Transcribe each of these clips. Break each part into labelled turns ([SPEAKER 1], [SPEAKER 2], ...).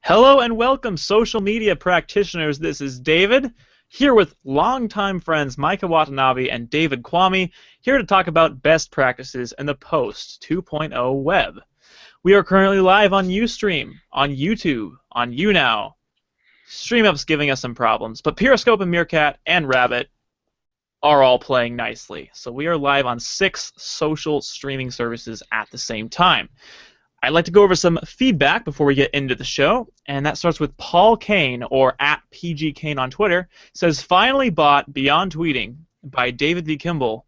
[SPEAKER 1] Hello and welcome, social media practitioners. This is David, here with longtime friends Micah Watanabe and David Kwame, here to talk about best practices in the Post 2.0 web. We are currently live on Ustream, on YouTube, on YouNow. StreamUp's giving us some problems, but Periscope and Meerkat and Rabbit are all playing nicely. So we are live on 6 social streaming services at the same time. I'd like to go over some feedback before we get into the show, and that starts with Paul Kane, or at PG Kane on Twitter, says, finally bought Beyond Tweeting by David V. Kimball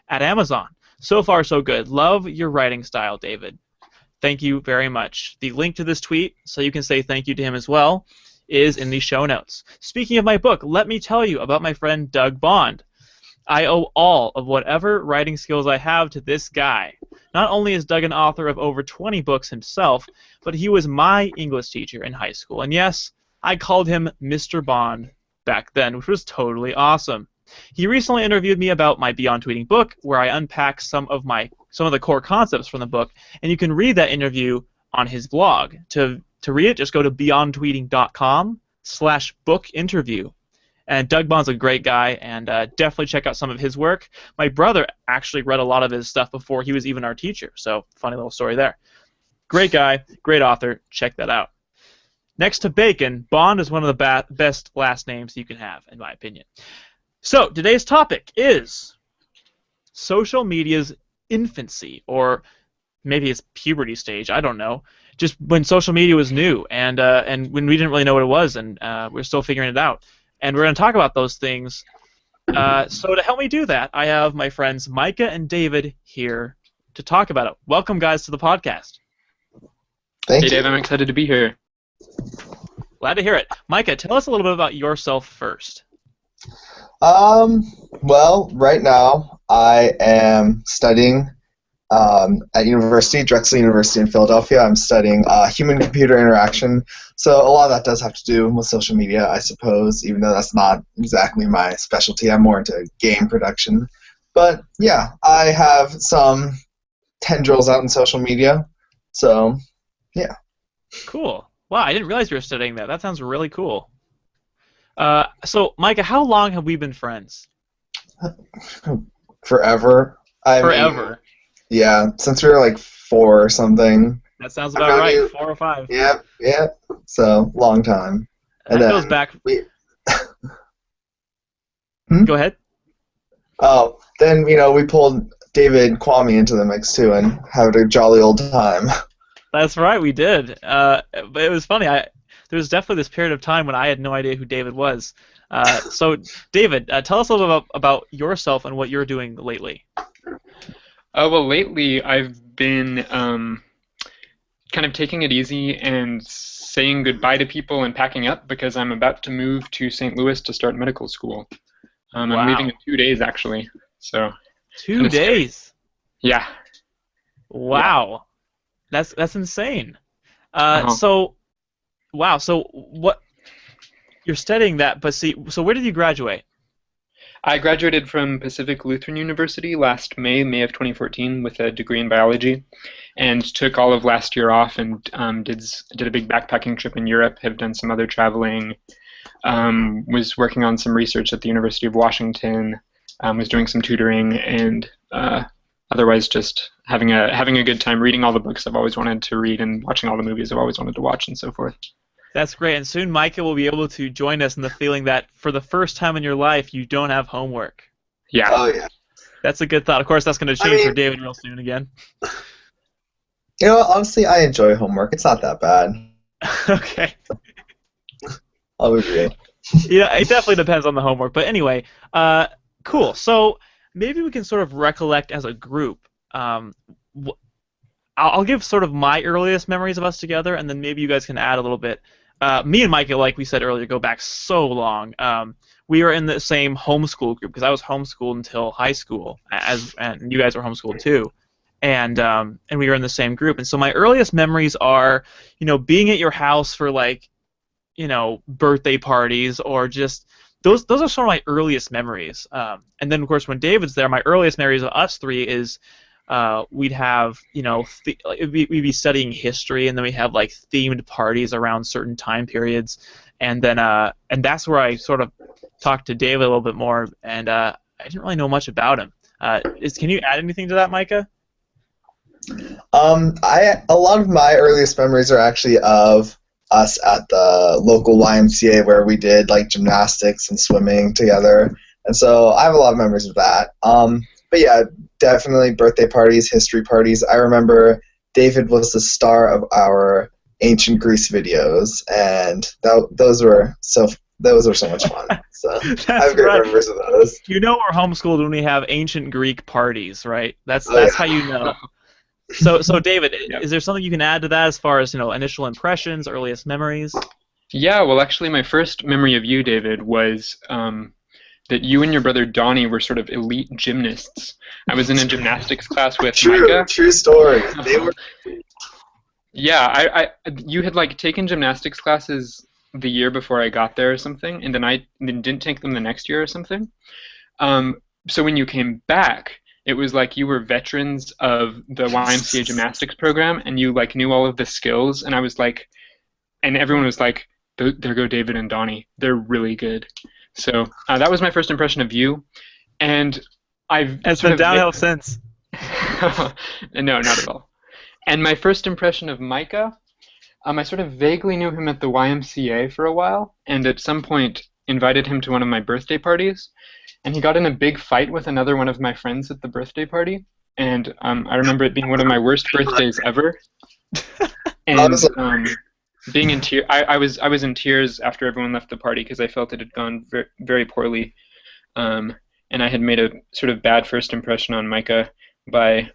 [SPEAKER 1] at Amazon. So far, so good. Love your writing style, David. Thank you very much. The link to this tweet, so you can say thank you to him as well, is in the show notes. Speaking of my book, let me tell you about my friend Doug Bond. I owe all of whatever writing skills I have to this guy. Not only is Doug an author of over 20 books himself, but he was my English teacher in high school. And yes, I called him Mr. Bond back then, which was totally awesome. He recently interviewed me about my Beyond Tweeting book, where I unpack some of the core concepts from the book, and you can read that interview on his blog. To read it, just go to beyondtweeting.com/book-interview. And Doug Bond's a great guy, and definitely check out some of his work. My brother actually read a lot of his stuff before he was even our teacher, so funny little story there. Great guy, great author. Check that out. Next to Bacon, Bond is one of the best last names you can have, in my opinion. So today's topic is social media's infancy, or maybe its puberty stage. I don't know. Just when social media was new, and when we didn't really know what it was, and we're still figuring it out. And we're going to talk about those things. So to help me do that, I have my friends Micah and David here to talk about it. Welcome, guys, to the podcast.
[SPEAKER 2] Thank you.
[SPEAKER 3] Hey, Dave, I'm excited to be here.
[SPEAKER 1] Glad to hear it. Micah, tell us a little bit about yourself first.
[SPEAKER 2] Well, right now I am studying at Drexel University in Philadelphia. I'm studying human-computer interaction. So a lot of that does have to do with social media, I suppose, even though that's not exactly my specialty. I'm more into game production. But yeah, I have some tendrils out in social media. So, yeah.
[SPEAKER 1] Cool. Wow, I didn't realize you were studying that. That sounds really cool. So, Micah, how long have we been friends?
[SPEAKER 2] Forever.
[SPEAKER 1] Forever.
[SPEAKER 2] Yeah, since we were like 4 or something.
[SPEAKER 1] That sounds about right. 4 or 5.
[SPEAKER 2] Yep. So, long time.
[SPEAKER 1] And that goes back. Go ahead.
[SPEAKER 2] Oh, then, we pulled David Kwame into the mix, too, and had a jolly old time.
[SPEAKER 1] That's right, we did. But it was funny. There was definitely this period of time when I had no idea who David was. So, David, tell us a little bit about yourself and what you're doing lately.
[SPEAKER 3] Well, lately I've been kind of taking it easy and saying goodbye to people and packing up because I'm about to move to St. Louis to start medical school.
[SPEAKER 1] Wow.
[SPEAKER 3] I'm leaving in 2 days, actually. So
[SPEAKER 1] 2 days?
[SPEAKER 3] Yeah.
[SPEAKER 1] Wow. Yeah. That's insane.
[SPEAKER 3] Uh-huh.
[SPEAKER 1] So, wow. So what? You're studying that, but see, so where did you graduate?
[SPEAKER 3] I graduated from Pacific Lutheran University last May of 2014, with a degree in biology, and took all of last year off and did a big backpacking trip in Europe. Have done some other traveling. Was working on some research at the University of Washington. Was doing some tutoring, and otherwise just having a good time reading all the books I've always wanted to read and watching all the movies I've always wanted to watch, and so forth.
[SPEAKER 1] That's great, and soon Micah will be able to join us in the feeling that for the first time in your life you don't have homework.
[SPEAKER 3] Yeah.
[SPEAKER 2] Oh, yeah.
[SPEAKER 1] That's a good thought. Of course, that's going to change for David real soon again.
[SPEAKER 2] Honestly, I enjoy homework. It's not that bad.
[SPEAKER 1] Okay.
[SPEAKER 2] I'll agree.
[SPEAKER 1] Yeah, it definitely depends on the homework. But anyway, cool. So maybe we can sort of recollect as a group. I'll give sort of my earliest memories of us together, and then maybe you guys can add a little bit. Me and Micah, like we said earlier, go back so long. We were in the same homeschool group because I was homeschooled until high school, and you guys were homeschooled too, and we were in the same group. And so my earliest memories are, being at your house for birthday parties, or just those are sort of my earliest memories. And then of course when David's there, my earliest memories of us three is we'd have, we'd be studying history, and then we have like themed parties around certain time periods, and then and that's where I sort of talked to David a little bit more, and I didn't really know much about him. Can you add anything to that, Micah?
[SPEAKER 2] A lot of my earliest memories are actually of us at the local YMCA where we did like gymnastics and swimming together, and so I have a lot of memories of that. But yeah, definitely birthday parties, history parties. I remember David was the star of our ancient Greece videos, and those were so much fun. So I have great memories of those.
[SPEAKER 1] You know we're homeschooled when we have ancient Greek parties, right? That's how you know. So David, is there something you can add to that as far as initial impressions, earliest memories?
[SPEAKER 3] Yeah, well, actually, my first memory of you, David, was that you and your brother Donnie were sort of elite gymnasts. I was in a gymnastics class with Micah.
[SPEAKER 2] True story. They were.
[SPEAKER 3] Yeah, you had like taken gymnastics classes the year before I got there or something, and then I didn't take them the next year or something. So when you came back, it was like you were veterans of the YMCA gymnastics program, and you like knew all of the skills, and I was like, and everyone was like, there go David and Donnie. They're really good. So that was my first impression of you, and
[SPEAKER 1] It's been downhill since.
[SPEAKER 3] No, not at all. And my first impression of Micah, I sort of vaguely knew him at the YMCA for a while, and at some point invited him to one of my birthday parties, and he got in a big fight with another one of my friends at the birthday party, and I remember it being one of my worst birthdays ever. And being in tears, I was in tears after everyone left the party because I felt it had gone very, very poorly, and I had made a sort of bad first impression on Micah by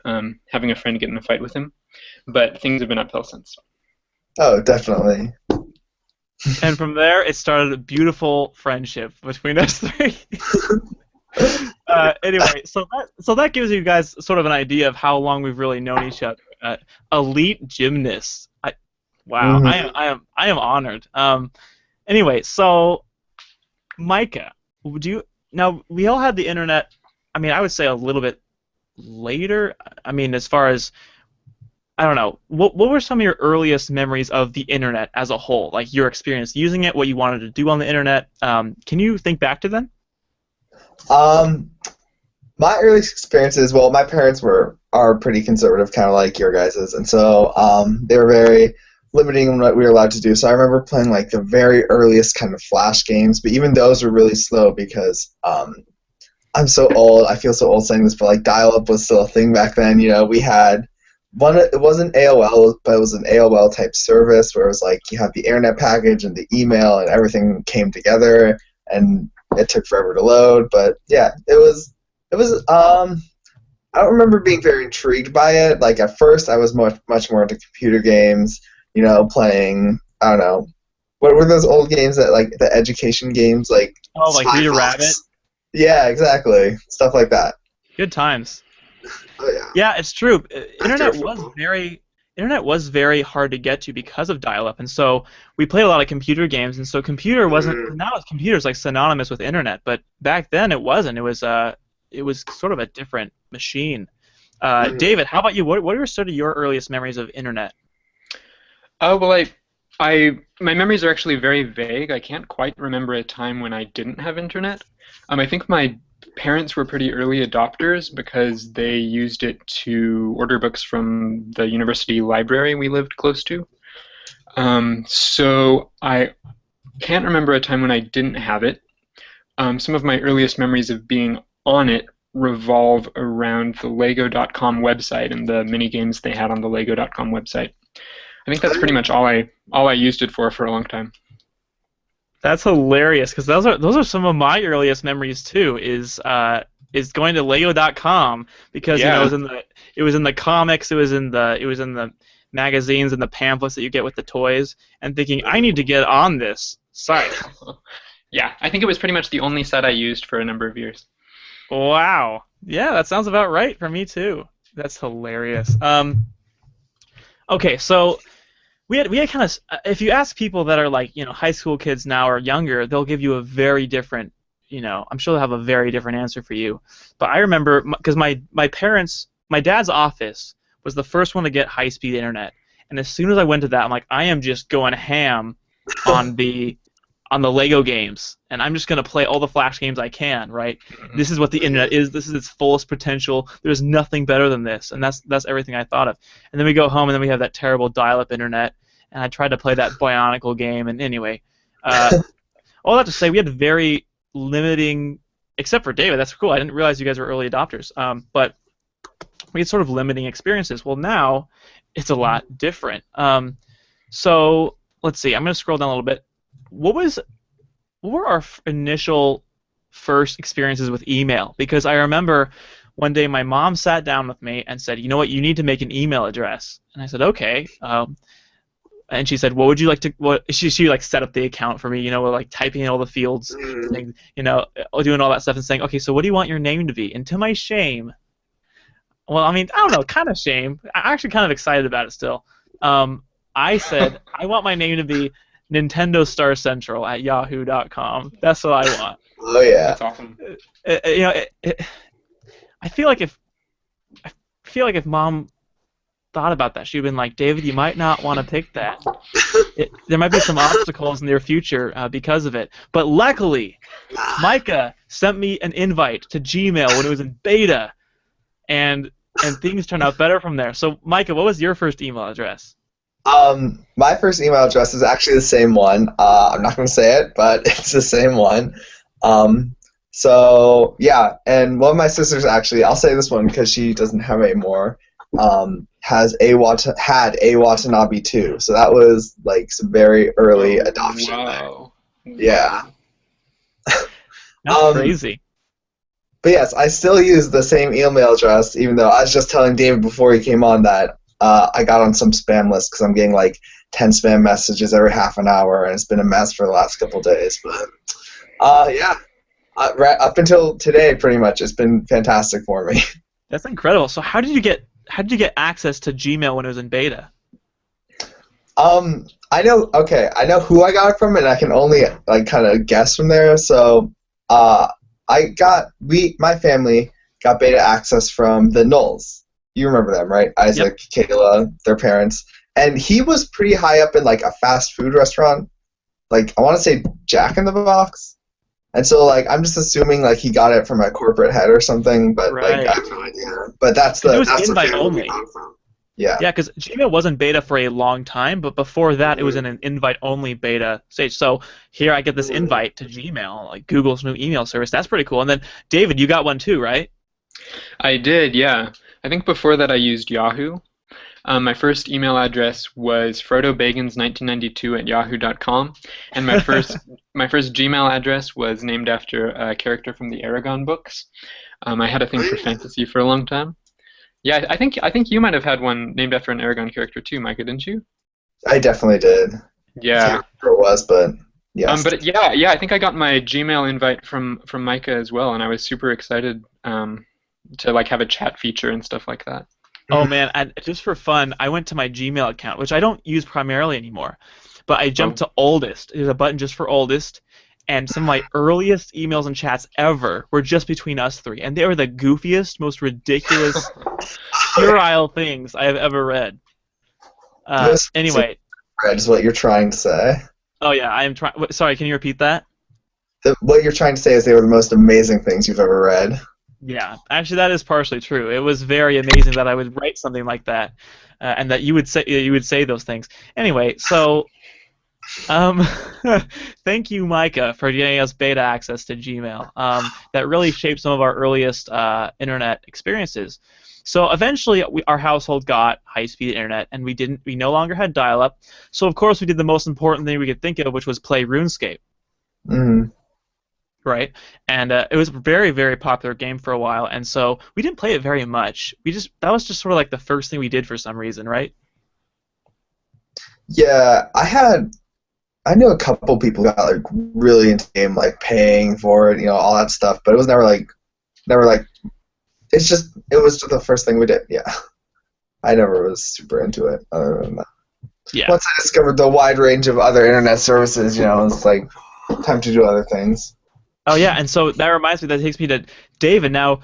[SPEAKER 3] having a friend get in a fight with him. But things have been uphill since.
[SPEAKER 2] Oh, definitely.
[SPEAKER 1] And from there, it started a beautiful friendship between us three. Anyway, so that gives you guys sort of an idea of how long we've really known each other. Elite gymnasts. Wow, mm-hmm. I am honored. Anyway, so Micah, now we all had the internet. I mean, I would say a little bit later. I mean, as far as I don't know, what were some of your earliest memories of the internet as a whole? Like your experience using it, what you wanted to do on the internet. Can you think back to then?
[SPEAKER 2] My earliest experiences, well, my parents are pretty conservative, kind of like your guys's, and so they were very limiting on what we were allowed to do. So I remember playing like the very earliest kind of Flash games, but even those were really slow because I'm so old. I feel so old saying this, but like dial-up was still a thing back then. We had one. It wasn't AOL, but it was an AOL type service where it was like you had the internet package and the email and everything came together, and it took forever to load. But yeah, it was. I don't remember being very intrigued by it. Like at first, I was much more into computer games. Playing, I don't know, what were those old games that, like, the education games, like...
[SPEAKER 1] Oh, like Read a Rabbit?
[SPEAKER 2] Yeah, exactly. Stuff like that.
[SPEAKER 1] Good times.
[SPEAKER 2] Oh, yeah.
[SPEAKER 1] Yeah, it's true. Internet was very hard to get to because of dial-up, and so we played a lot of computer games, and so computer wasn't... Now computer's, like, synonymous with internet, but back then it wasn't. It was sort of a different machine. David, how about you? What were sort of your earliest memories of internet?
[SPEAKER 3] Well, my memories are actually very vague. I can't quite remember a time when I didn't have internet. I think my parents were pretty early adopters because they used it to order books from the university library we lived close to. So I can't remember a time when I didn't have it. Some of my earliest memories of being on it revolve around the Lego.com website and the mini games they had on the Lego.com website. I think that's pretty much all I used it for a long time.
[SPEAKER 1] That's hilarious because those are some of my earliest memories too. Is going to Lego.com because it was in the comics, it was in the magazines and the pamphlets that you get with the toys, and thinking I need to get on this site.
[SPEAKER 3] Yeah, I think it was pretty much the only site I used for a number of years.
[SPEAKER 1] Wow. Yeah, that sounds about right for me too. That's hilarious. Okay, so we had kind of, if you ask people that are like, high school kids now or younger, they'll give you a very different, I'm sure they'll have a very different answer for you. But I remember, because my parents my dad's office was the first one to get high-speed internet, and as soon as I went to that, I'm like, I am just going ham on the Lego games, and I'm just gonna play all the Flash games I can. Right? This is what the internet is. This is its fullest potential. There's nothing better than this, and that's everything I thought of. And then we go home, and then we have that terrible dial-up internet, and I tried to play that Bionicle game, and anyway, all that to say, we had very limiting, except for David. That's cool. I didn't realize you guys were early adopters, but we had sort of limiting experiences. Well, now it's a lot different. So let's see. I'm going to scroll down a little bit. What were our initial first experiences with email? Because I remember one day my mom sat down with me and said, you know what, you need to make an email address. And I said, okay. And she said, what would you like to, she like set up the account for me, you know, like typing in all the fields, saying, you know, doing all that stuff and saying, okay, so what do you want your name to be? And to my shame, well, I mean, I don't know, kind of shame. I'm actually kind of excited about it still. I said, I want my name to be Nintendo Star Central at yahoo.com. That's what I want.
[SPEAKER 2] Oh yeah,
[SPEAKER 3] That's awesome.
[SPEAKER 1] You know, I feel like if Mom thought about that, she'd been like, David, you might not want to pick that. There might be some obstacles in the future because of it. But luckily, Micah sent me an invite to Gmail when it was in beta, and things turned out better from there. So, Micah, what was your first email address?
[SPEAKER 2] My first email address is actually the same one. I'm not going to say it, but it's the same one. So yeah, and one of my sisters actually, I'll say this one because she doesn't have any more, had a Watanabe too. So that was like some very early adoption.
[SPEAKER 3] Wow.
[SPEAKER 2] Yeah.
[SPEAKER 1] That's crazy.
[SPEAKER 2] But yes, I still use the same email address, even though I was just telling David before he came on that I got on some spam list because I'm getting like 10 spam messages every half an hour, and it's been a mess for the last couple of days. But yeah, right up until today, pretty much, it's been fantastic for me.
[SPEAKER 1] That's incredible. So how did you get access to Gmail when it was in beta?
[SPEAKER 2] I know who I got it from, and I can only like kind of guess from there. So my family got beta access from the Knowles. You remember them, right? Isaac, yep. Kayla, their parents. And he was pretty high up in like a fast food restaurant. Like I want to say Jack in the Box. And so like I'm just assuming like he got it from a corporate head or something, but like I have no idea. But that's
[SPEAKER 1] it was invite only.
[SPEAKER 2] Yeah.
[SPEAKER 1] Yeah, because Gmail wasn't beta for a long time, but before that it was in an invite-only beta stage. So here I get this invite to Gmail, like Google's new email service. That's pretty cool. And then David, you got one too, right?
[SPEAKER 3] I did, yeah. I think before that I used Yahoo. My first email address was FrodoBagans1992 at yahoo.com, and my first Gmail address was named after a character from the Aragon books. I had a thing for fantasy for a long time. Yeah, I think you might have had one named after an Aragon character too, Micah, didn't you?
[SPEAKER 2] I definitely did.
[SPEAKER 3] Yeah.
[SPEAKER 2] I can't remember what it was, but yes.
[SPEAKER 3] But yeah, I think I got my Gmail invite from Micah as well, and I was super excited to like have a chat feature and stuff like that.
[SPEAKER 1] Oh man, just for fun, I went to my Gmail account, which I don't use primarily anymore, but I jumped to oldest. There's a button just for oldest, and some of my earliest emails and chats ever were just between us three, and they were the goofiest, most ridiculous, puerile things I have ever read. Anyway.
[SPEAKER 2] Read is what you're trying to say.
[SPEAKER 1] Oh yeah, I am trying. Sorry, can you repeat that?
[SPEAKER 2] What you're trying to say is they were the most amazing things you've ever read.
[SPEAKER 1] Yeah, actually, that is partially true. It was very amazing that I would write something like that, and that you would say those things. Anyway, so, thank you, Micah, for getting us beta access to Gmail. That really shaped some of our earliest internet experiences. So eventually, our household got high-speed internet, and we no longer had dial-up. So of course, we did the most important thing we could think of, which was play RuneScape.
[SPEAKER 2] Mm-hmm.
[SPEAKER 1] Right, and it was a very, very popular game for a while, and so we didn't play it very much. That was just sort of like the first thing we did for some reason, right?
[SPEAKER 2] Yeah, I knew a couple people got like really into the game, like paying for it, all that stuff. But it was never like, it was just the first thing we did. Yeah, I never was super into it. Other than that,
[SPEAKER 1] yeah.
[SPEAKER 2] Once I discovered the wide range of other internet services, it's like time to do other things.
[SPEAKER 1] Oh yeah, and so that reminds me. That takes me to David. Now,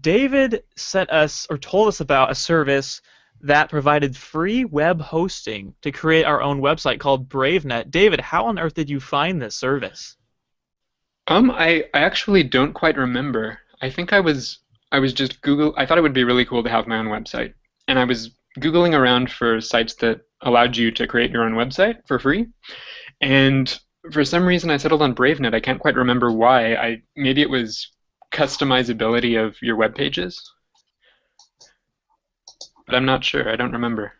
[SPEAKER 1] David sent us or told us about a service that provided free web hosting to create our own website called BraveNet. David, how on earth did you find this service?
[SPEAKER 3] I actually don't quite remember. I think I was just I thought it would be really cool to have my own website. And I was Googling around for sites that allowed you to create your own website for free. And for some reason I settled on BraveNet. I can't quite remember why. Maybe it was customizability of your web pages. But I'm not sure. I don't remember.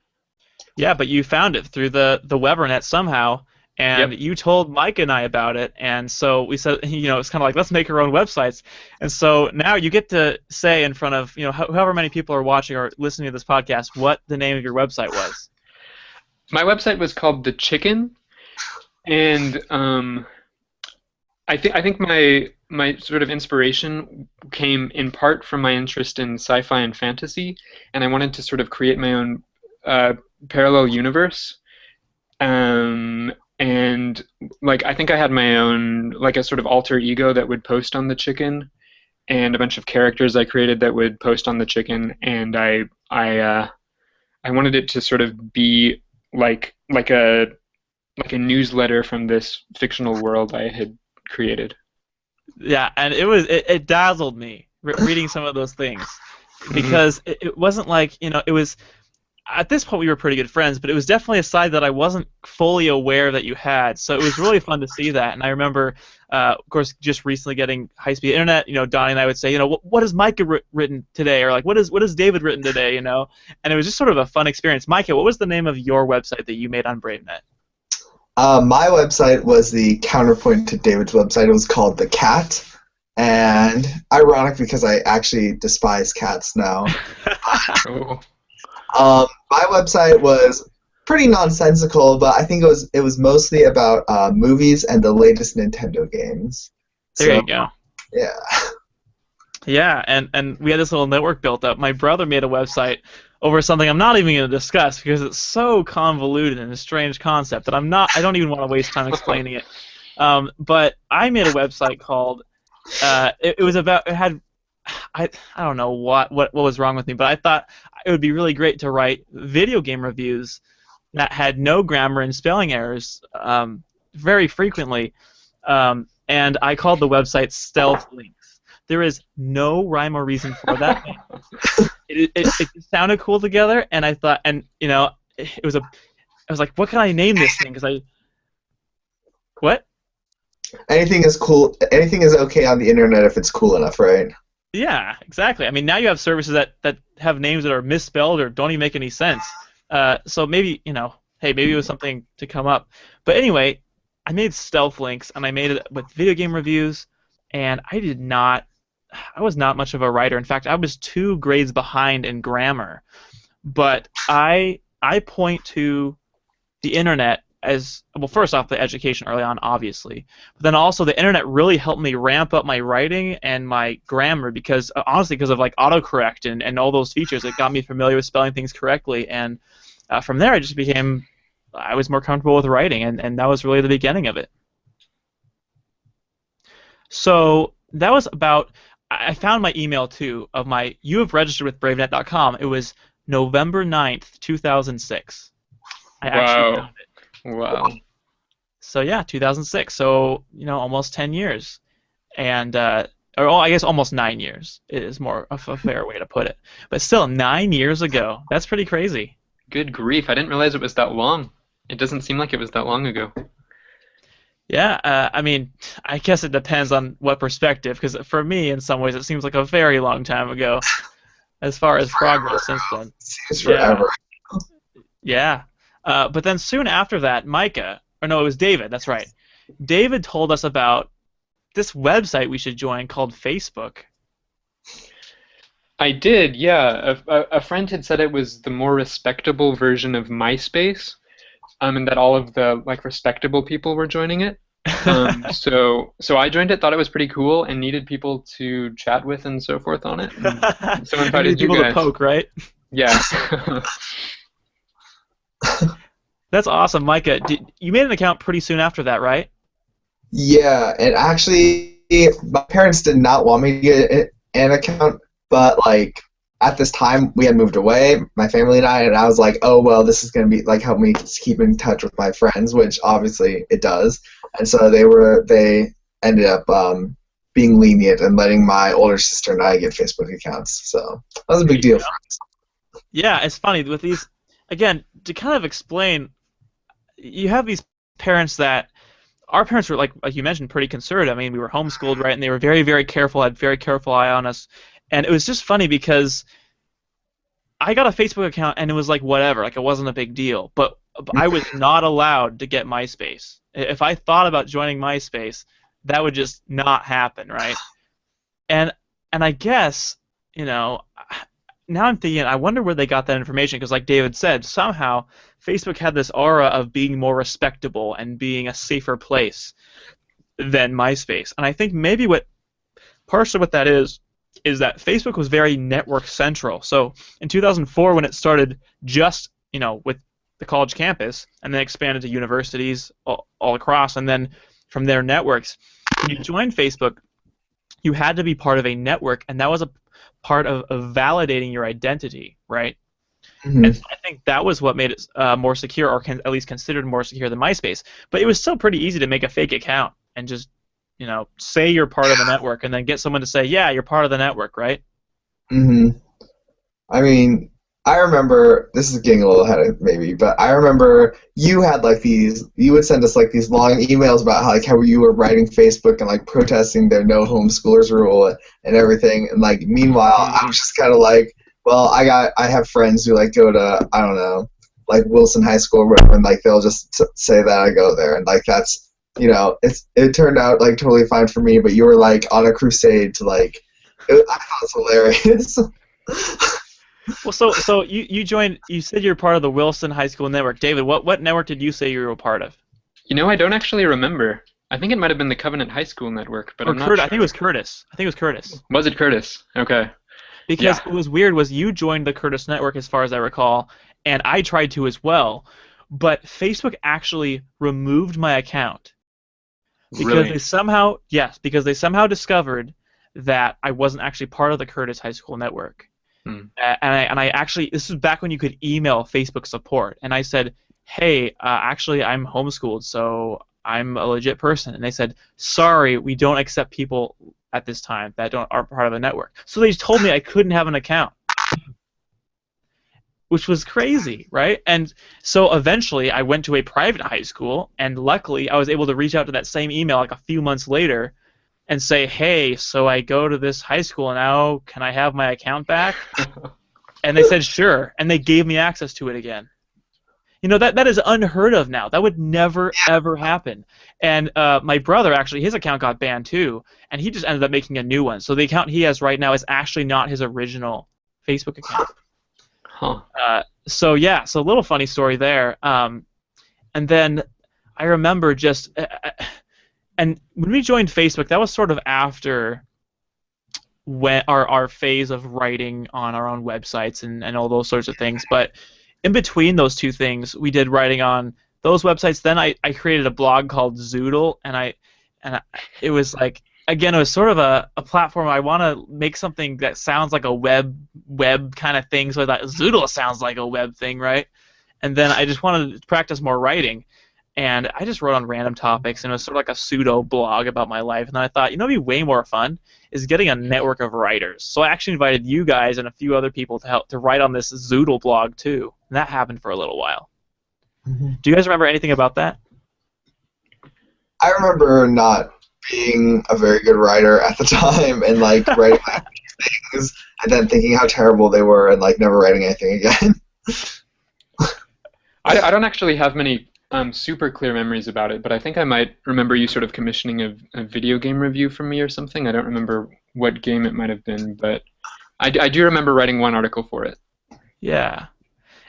[SPEAKER 1] Yeah, but you found it through the Webernet somehow, and
[SPEAKER 3] Yep.
[SPEAKER 1] you told Mike and I about it, and so we said, it's kind of like, let's make our own websites. And so now you get to say in front of, however many people are watching or listening to this podcast, what the name of your website was.
[SPEAKER 3] My website was called The Chicken, and I think my sort of inspiration came in part from my interest in sci-fi and fantasy, and I wanted to sort of create my own parallel universe. And like I think I had my own like a sort of alter ego that would post on The Chicken, and a bunch of characters I created that would post on The Chicken, and I wanted it to sort of be like a newsletter from this fictional world I had created.
[SPEAKER 1] Yeah, and it dazzled me reading some of those things, because it wasn't like, it was, at this point we were pretty good friends, but it was definitely a side that I wasn't fully aware that you had. So it was really fun to see that. And I remember, of course, just recently getting high-speed internet. Donnie and I would say, what has Micah written today, or like what has David written today, And it was just sort of a fun experience. Micah, what was the name of your website that you made on BraveNet?
[SPEAKER 2] My website was the counterpoint to David's website. It was called The Cat, and ironic because I actually despise cats now.
[SPEAKER 3] Oh.
[SPEAKER 2] My website was pretty nonsensical, but I think it was mostly about movies and the latest Nintendo games.
[SPEAKER 1] There you go.
[SPEAKER 2] Yeah.
[SPEAKER 1] Yeah, and we had this little network built up. My brother made a website over something I'm not even going to discuss because it's so convoluted and a strange concept that I don't even want to waste time explaining it. But I made a website called I don't know what was wrong with me, but I thought it would be really great to write video game reviews that had no grammar and spelling errors very frequently, and I called the website Stealth Links. There is no rhyme or reason for that. It sounded cool together, and I thought, I was like, what can I name this thing? What?
[SPEAKER 2] Anything is cool. Anything is okay on the internet if it's cool enough, right?
[SPEAKER 1] Yeah, exactly. I mean, now you have services that have names that are misspelled or don't even make any sense. So maybe, hey, maybe it was something to come up. But anyway, I made Stealth Links, and I made it with video game reviews, and I was not much of a writer. In fact, I was 2 grades behind in grammar. But I point to the internet as, well, first off, the education early on, obviously. But then also the internet really helped me ramp up my writing and my grammar because, honestly, because of like autocorrect and all those features, it got me familiar with spelling things correctly. And from there, I was more comfortable with writing, and that was really the beginning of it. So that was about, I found my email, too, of you have registered with BraveNet.com. It was November 9th, 2006. I actually found it.
[SPEAKER 3] Wow.
[SPEAKER 1] So yeah, 2006. So almost 10 years, and I guess almost 9 years is more of a fair way to put it. But still, 9 years ago. That's pretty crazy.
[SPEAKER 3] Good grief! I didn't realize it was that long. It doesn't seem like it was that long ago.
[SPEAKER 1] Yeah, I mean, I guess it depends on what perspective. Because for me, in some ways, it seems like a very long time ago. As far as progress since then.
[SPEAKER 2] Seems forever.
[SPEAKER 1] Yeah. But then soon after that, it was David, that's right. David told us about this website we should join called Facebook.
[SPEAKER 3] I did, yeah. A friend had said it was the more respectable version of MySpace, and that all of the respectable people were joining it. So I joined it, thought it was pretty cool, and needed people to chat with and so forth on it. And so invited you
[SPEAKER 1] people
[SPEAKER 3] guys.
[SPEAKER 1] to poke, right?
[SPEAKER 3] Yeah.
[SPEAKER 2] That's
[SPEAKER 1] awesome, Micah. You made an account pretty soon after that, right?
[SPEAKER 2] Yeah, and actually, my parents did not want me to get an account But like at this time, we had moved away, my family and I was like, oh well, this is gonna be like help me keep in touch with my friends, which obviously it does. And so they ended up being lenient and letting my older sister and I get Facebook accounts. So that was a big deal for us.
[SPEAKER 1] Yeah, it's funny with these. Again, to kind of explain, you have these parents that our parents were like you mentioned, pretty conservative. I mean, we were homeschooled, right? And they were very, very careful, had very careful eye on us. And it was just funny because I got a Facebook account and it was like whatever, like it wasn't a big deal. But I was not allowed to get MySpace. If I thought about joining MySpace, that would just not happen, right? And I guess, now I'm thinking, I wonder where they got that information, because like David said, somehow Facebook had this aura of being more respectable and being a safer place than MySpace. And I think maybe partially what that is that Facebook was very network central. So in 2004, when it started just, with the college campus, and then expanded to universities all across, and then from their networks, when you joined Facebook, you had to be part of a network, and that was a part of validating your identity, right?
[SPEAKER 2] Mm-hmm.
[SPEAKER 1] And so I think that was what made it more secure, or at least considered more secure than MySpace. But it was still pretty easy to make a fake account and just, say you're part of the network, and then get someone to say, yeah, you're part of the network, right?
[SPEAKER 2] Mm-hmm. I mean, I remember, this is getting a little ahead of maybe, but I remember you had you would send us like these long emails about how you were writing Facebook and like protesting their no homeschoolers rule and everything, and like meanwhile I was just kind of like, well, I have friends who like go to, I don't know, like Wilson High School or whatever, and like they'll just say that I go there, and like that's, it turned out like totally fine for me, but you were like on a crusade to like, I thought it was hilarious.
[SPEAKER 1] Well, so you joined. You said you're part of the Wilson High School network. David, what network did you say you were a part of?
[SPEAKER 3] I don't actually remember. I think it might have been the Covenant High School network, but I'm not sure.
[SPEAKER 1] I think it was Curtis.
[SPEAKER 3] Was it Curtis? Okay.
[SPEAKER 1] Because what was weird was you joined the Curtis network, as far as I recall, and I tried to as well, but Facebook actually removed my account because
[SPEAKER 3] Really?
[SPEAKER 1] because they somehow discovered that I wasn't actually part of the Curtis High School network. And I actually, this was back when you could email Facebook support, and I said, hey, actually I'm homeschooled, so I'm a legit person. And they said, sorry, we don't accept people at this time that aren't part of the network. So they told me I couldn't have an account, which was crazy, right? And so eventually I went to a private high school, and luckily I was able to reach out to that same email like a few months later and say, hey, so I go to this high school now, can I have my account back? And they said, sure, and they gave me access to it again. That is unheard of now. That would never, ever happen. And my brother, actually, his account got banned too, and he just ended up making a new one. So the account he has right now is actually not his original Facebook account.
[SPEAKER 3] Huh.
[SPEAKER 1] So a little funny story there. And then I remember just... and when we joined Facebook, that was sort of after when our phase of writing on our own websites and all those sorts of things. But in between those two things, we did writing on those websites. Then I created a blog called Zoodle, and it was like, again, it was sort of a platform. I want to make something that sounds like a web kind of thing, so that Zoodle sounds like a web thing, right? And then I just wanted to practice more writing. And I just wrote on random topics, and it was sort of like a pseudo blog about my life. And then I thought, what'd be way more fun is getting a network of writers. So I actually invited you guys and a few other people to help to write on this Zoodle blog too. And that happened for a little while. Mm-hmm. Do you guys remember anything about that?
[SPEAKER 2] I remember not being a very good writer at the time, and like writing like things, and then thinking how terrible they were, and like never writing anything again.
[SPEAKER 3] I don't actually have many super clear memories about it, but I think I might remember you sort of commissioning a video game review from me or something. I don't remember what game it might have been, but I do remember writing one article for it.
[SPEAKER 1] Yeah.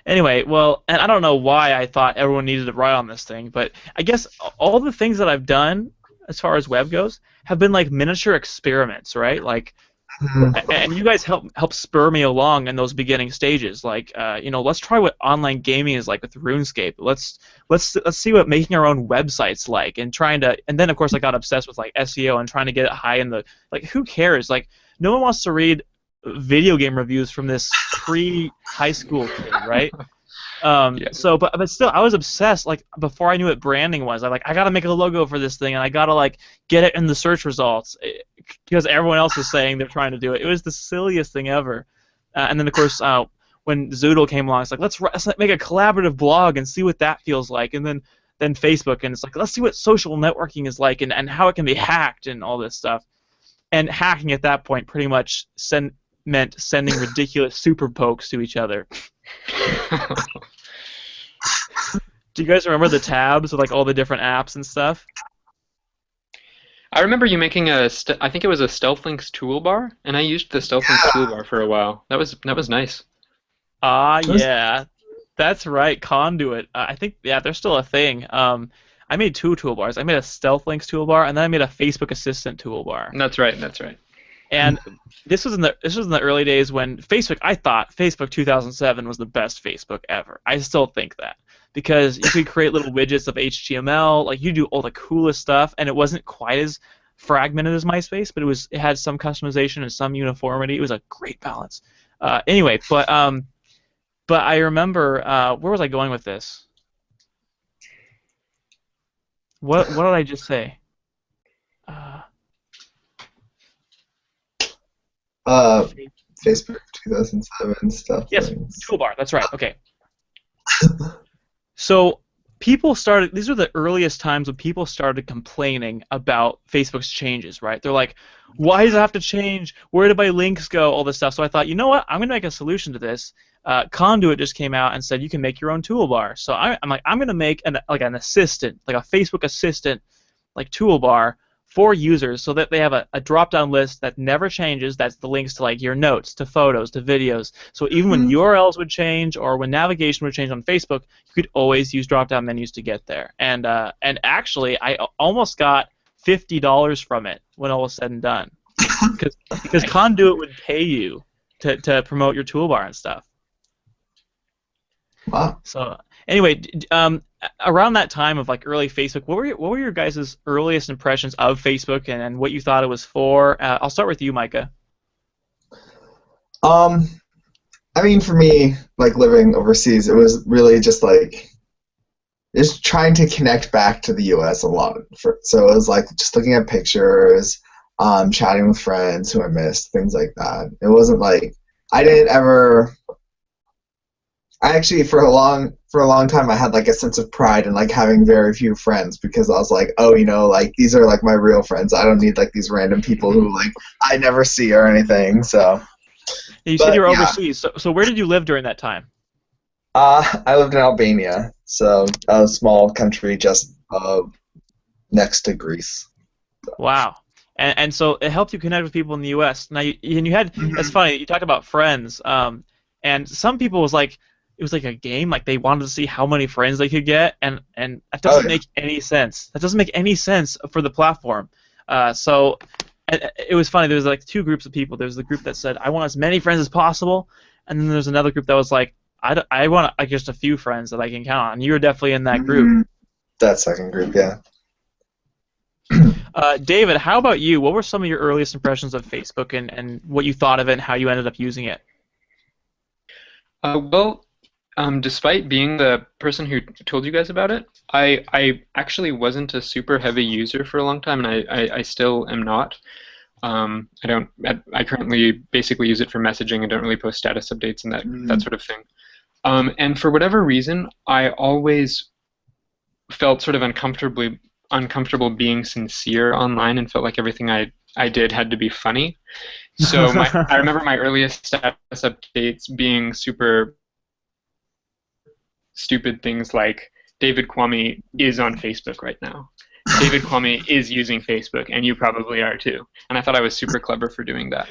[SPEAKER 1] Anyway, well, and I don't know why I thought everyone needed to write on this thing, but I guess all the things that I've done as far as web goes have been like miniature experiments, right? Like, and you guys help spur me along in those beginning stages. Like, let's try what online gaming is like with RuneScape. Let's see what making our own websites like, and then of course I got obsessed with like SEO and trying to get it high in the, like, who cares? Like, no one wants to read video game reviews from this pre-high school kid, right?
[SPEAKER 3] Yeah.
[SPEAKER 1] So, but still, I was obsessed. Like before I knew what branding was, I gotta make a logo for this thing, and I gotta like get it in the search results because everyone else is saying they're trying to do it. It was the silliest thing ever. And then of course, when Zoodle came along, it's like let's make a collaborative blog and see what that feels like, and then Facebook, and it's like let's see what social networking is like and how it can be hacked and all this stuff. And hacking at that point pretty much meant sending ridiculous super pokes to each other. Do you guys remember the tabs with like all the different apps and stuff?
[SPEAKER 3] I remember you making I think it was a StealthLinks toolbar, and I used the StealthLinks toolbar for a while. That was nice.
[SPEAKER 1] Yeah, that's right. Conduit. I think they're still a thing. I made two toolbars. I made a StealthLinks toolbar, and then I made a Facebook Assistant toolbar.
[SPEAKER 3] That's right.
[SPEAKER 1] And this was in the early days when I thought Facebook 2007 was the best Facebook ever. I still think that because you could create little widgets of HTML, like you do all the coolest stuff, and it wasn't quite as fragmented as MySpace, but it had some customization and some uniformity. It was a great balance. Anyway, but I remember where was I going with this? What did I just say?
[SPEAKER 2] Facebook 2007 stuff.
[SPEAKER 1] Yes, toolbar. That's right. Okay. So these were the earliest times when people started complaining about Facebook's changes, right? They're like, why does it have to change? Where did my links go? All this stuff. So I thought, you know what? I'm going to make a solution to this. Conduit just came out and said you can make your own toolbar. So I'm going to make an assistant, like a Facebook assistant, like toolbar for users so that they have a drop-down list that never changes. That's the links to like your notes, to photos, to videos. So even when URLs would change or when navigation would change on Facebook, you could always use drop-down menus to get there. And actually, I almost got $50 from it when all was said and done, because Conduit would pay you to promote your toolbar and stuff.
[SPEAKER 2] Wow.
[SPEAKER 1] So anyway, around that time of like early Facebook, what were your guys' earliest impressions of Facebook and what you thought it was for? I'll start with you, Micah.
[SPEAKER 2] I mean, for me, like living overseas, it was really just trying to connect back to the U.S. a lot. So it was like just looking at pictures, chatting with friends who I missed, things like that. It wasn't like I didn't ever. I actually, for a long time, I had like a sense of pride in like having very few friends because I was like, oh, like these are like my real friends. I don't need like these random people who like I never see or anything. So.
[SPEAKER 1] You said you were overseas. So where did you live during that time?
[SPEAKER 2] I lived in Albania, so a small country just next to Greece. So.
[SPEAKER 1] Wow. And so it helped you connect with people in the U.S. Now you had that's funny. You talked about friends, and some people it was like a game, like they wanted to see how many friends they could get, and that doesn't make any sense. That doesn't make any sense for the platform. So it was funny. There was like two groups of people. There was the group that said, I want as many friends as possible, and then there's another group that was like, I want just a few friends that I can count on. You were definitely in that group.
[SPEAKER 2] That second group, yeah.
[SPEAKER 1] David, how about you? What were some of your earliest impressions of Facebook and what you thought of it and how you ended up using it?
[SPEAKER 3] Despite being the person who told you guys about it, I actually wasn't a super heavy user for a long time, and I still am not. I currently basically use it for messaging and don't really post status updates and that sort of thing. And for whatever reason, I always felt sort of uncomfortable being sincere online and felt like everything I did had to be funny. So I remember my earliest status updates being super stupid things like David Kwame is on Facebook right now. David Kwame is using Facebook, and you probably are too. And I thought I was super clever for doing that.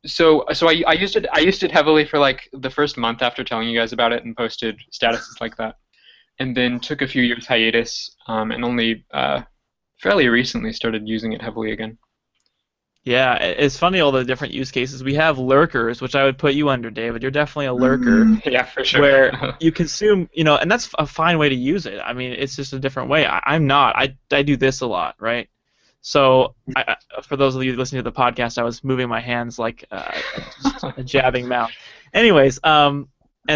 [SPEAKER 3] So I used it heavily for like the first month after telling you guys about it, and posted statuses like that, and then took a few years hiatus, and only fairly recently started using it heavily again.
[SPEAKER 1] Yeah, it's funny all the different use cases. We have lurkers, which I would put you under, David. You're definitely a lurker.
[SPEAKER 3] Yeah, for sure.
[SPEAKER 1] Where you consume, and that's a fine way to use it. I mean, it's just a different way. I'm not. I do this a lot, right? So, for those of you listening to the podcast, I was moving my hands like just a jabbing mouth. Anyways, and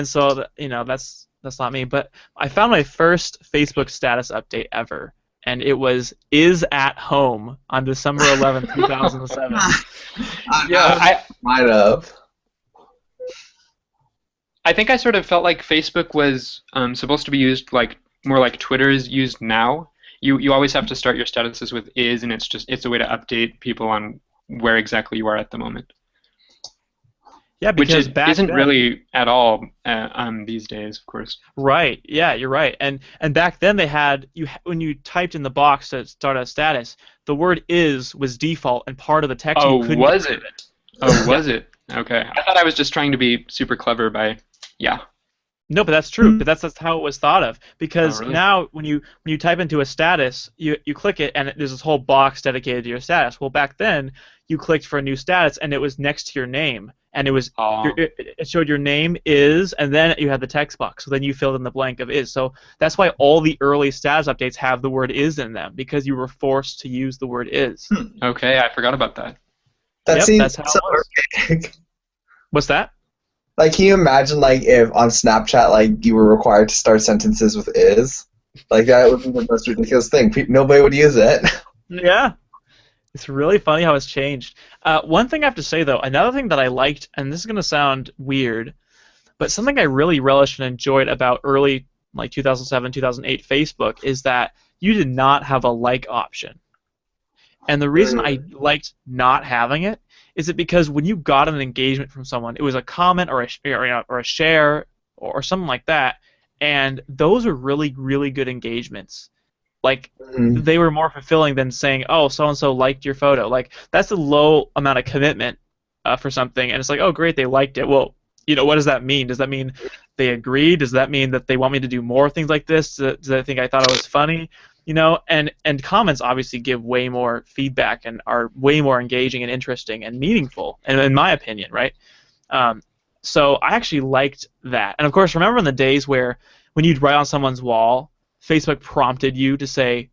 [SPEAKER 1] so that's not me. But I found my first Facebook status update ever, and it was "is at home" on December 11th, 2007.
[SPEAKER 3] Yeah, I
[SPEAKER 2] might have.
[SPEAKER 3] I think I sort of felt like Facebook was supposed to be used more like Twitter is used now. You always have to start your statuses with "is", and it's a way to update people on where exactly you are at the moment.
[SPEAKER 1] Yeah, because back
[SPEAKER 3] isn't
[SPEAKER 1] then,
[SPEAKER 3] really at all these days, of course.
[SPEAKER 1] Right. Yeah, you're right. And back then they had when you typed in the box to start a status, the word "is" was default and part of the text.
[SPEAKER 3] Oh,
[SPEAKER 1] you couldn't
[SPEAKER 3] was
[SPEAKER 1] get
[SPEAKER 3] it?
[SPEAKER 1] rid of it.
[SPEAKER 3] Oh, was it? Okay. I thought I was just trying to be super clever by, yeah.
[SPEAKER 1] No, but that's true. But that's how it was thought of. Because
[SPEAKER 3] really?
[SPEAKER 1] now when you type into a status, you click it and there's this whole box dedicated to your status. Well, back then you clicked for a new status and it was next to your name. And it was it showed your name is, and then you had the text box. So then you filled in the blank of is. So that's why all the early status updates have the word is in them, because you were forced to use the word is.
[SPEAKER 3] Okay, I forgot about that.
[SPEAKER 2] That seems
[SPEAKER 1] that's how
[SPEAKER 2] so
[SPEAKER 1] it was.
[SPEAKER 2] archaic.
[SPEAKER 1] What's that?
[SPEAKER 2] Like, can you imagine, like, if on Snapchat, like, you were required to start sentences with "is"? Like, that would be the most ridiculous thing. Nobody would use it.
[SPEAKER 1] Yeah. It's really funny how it's changed. One thing I have to say, though, another thing that I liked, and this is going to sound weird, but something I really relished and enjoyed about early, like 2007, 2008 Facebook is that you did not have a like option. And the reason I liked not having it is that because when you got an engagement from someone, it was a comment or a share or something like that, and those are really, really good engagements. Like, they were more fulfilling than saying, "Oh, so-and-so liked your photo." Like, that's a low amount of commitment for something, and it's like, "Oh, great, they liked it." Well, what does that mean? Does that mean they agree? Does that mean that they want me to do more things like this? Do they think I thought it was funny? And comments obviously give way more feedback and are way more engaging and interesting and meaningful, and in my opinion, right? So I actually liked that. And, of course, remember in the days where when you'd write on someone's wall, Facebook prompted you to say,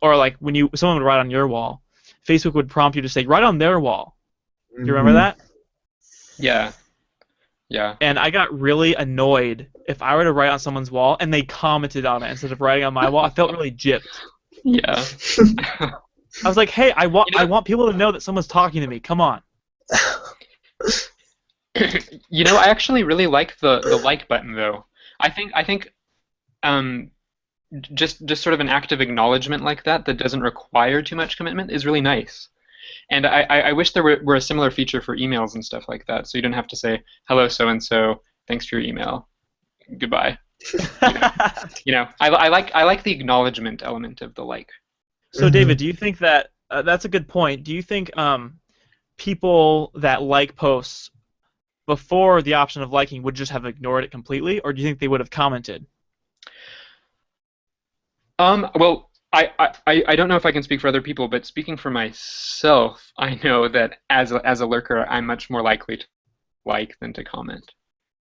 [SPEAKER 1] or like when someone would write on your wall, Facebook would prompt you to say, write on their wall. Do you remember that?
[SPEAKER 3] Yeah. Yeah.
[SPEAKER 1] And I got really annoyed if I were to write on someone's wall and they commented on it instead of writing on my wall. I felt really gypped.
[SPEAKER 3] Yeah.
[SPEAKER 1] I was like, hey, I want people to know that someone's talking to me. Come on.
[SPEAKER 3] I actually really like the like button though. I think just sort of an active acknowledgement like that doesn't require too much commitment is really nice. And I wish there were a similar feature for emails and stuff like that, so you don't have to say, "Hello, so-and-so, thanks for your email, goodbye." I like the acknowledgement element of the like.
[SPEAKER 1] So, David, do you think that that's a good point? Do you think people that like posts before the option of liking would just have ignored it completely, or do you think they would have commented?
[SPEAKER 3] Well, I don't know if I can speak for other people, but speaking for myself, I know that as a lurker, I'm much more likely to like than to comment.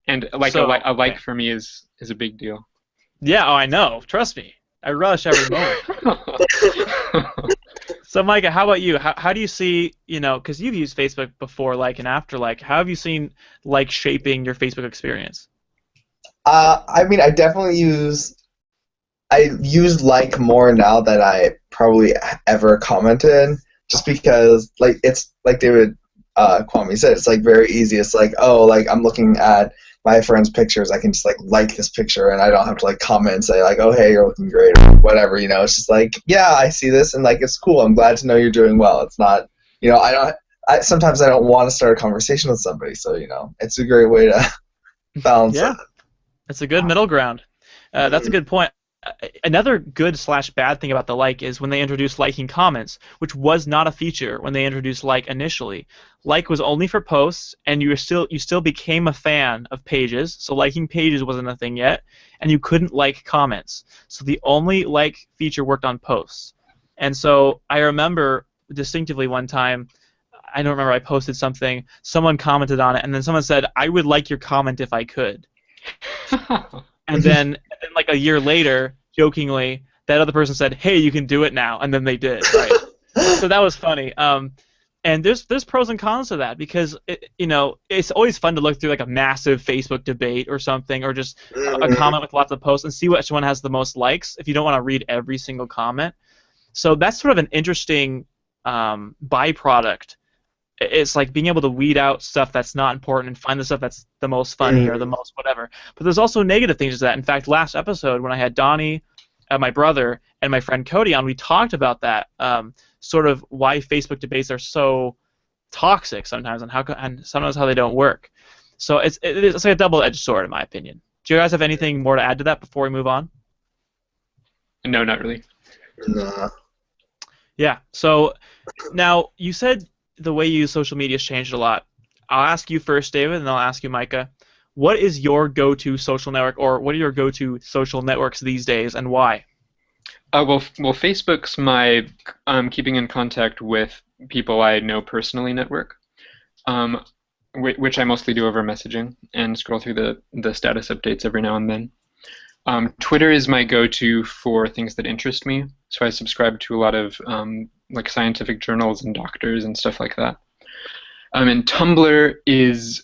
[SPEAKER 3] And a like for me is a big deal.
[SPEAKER 1] Yeah, I know. Trust me. I relish every moment. So, Micah, how about you? How do you see, because you've used Facebook before like and after like, how have you seen like shaping your Facebook experience?
[SPEAKER 2] I mean, I use like more now than I probably ever commented, just because like it's like David Kwame said, it's like very easy. It's like, oh, like I'm looking at my friend's pictures, I can just like this picture and I don't have to like comment and say like, oh hey, you're looking great or whatever, It's just like, yeah, I see this and like it's cool. I'm glad to know you're doing well. It's not, sometimes I don't want to start a conversation with somebody, so it's a great way to balance.
[SPEAKER 1] Yeah, it's a good middle ground. That's a good point. Another good/bad thing about the like is when they introduced liking comments, which was not a feature when they introduced like initially. Like was only for posts, and you still became a fan of pages, so liking pages wasn't a thing yet, and you couldn't like comments. So the only like feature worked on posts. And so I remember distinctively one time, I don't remember, I posted something, someone commented on it, and then someone said, I would like your comment if I could. And then like a year later, jokingly, that other person said, hey, you can do it now, and then they did, right? So that was funny. And there's pros and cons to that because it's always fun to look through like a massive Facebook debate or something, or just a comment with lots of posts and see which one has the most likes. If you don't want to read every single comment, so that's sort of an interesting byproduct. It's like being able to weed out stuff that's not important and find the stuff that's the most funny or the most whatever. But there's also negative things to that. In fact, last episode when I had Donnie, my brother, and my friend Cody on, we talked about that. Sort of why Facebook debates are so toxic sometimes, and sometimes how they don't work. So it's like a double-edged sword, in my opinion. Do you guys have anything more to add to that before we move on?
[SPEAKER 3] No, not really.
[SPEAKER 2] Nah.
[SPEAKER 1] Yeah. So now you said the way you use social media has changed a lot. I'll ask you first, David, and then I'll ask you, Micah. What is your go-to social network, or what are your go-to social networks these days, and why?
[SPEAKER 3] Well, Facebook's my keeping in contact with people I know personally network, which I mostly do over messaging and scroll through the status updates every now and then. Twitter is my go-to for things that interest me, so I subscribe to a lot of like scientific journals and doctors and stuff like that. And Tumblr is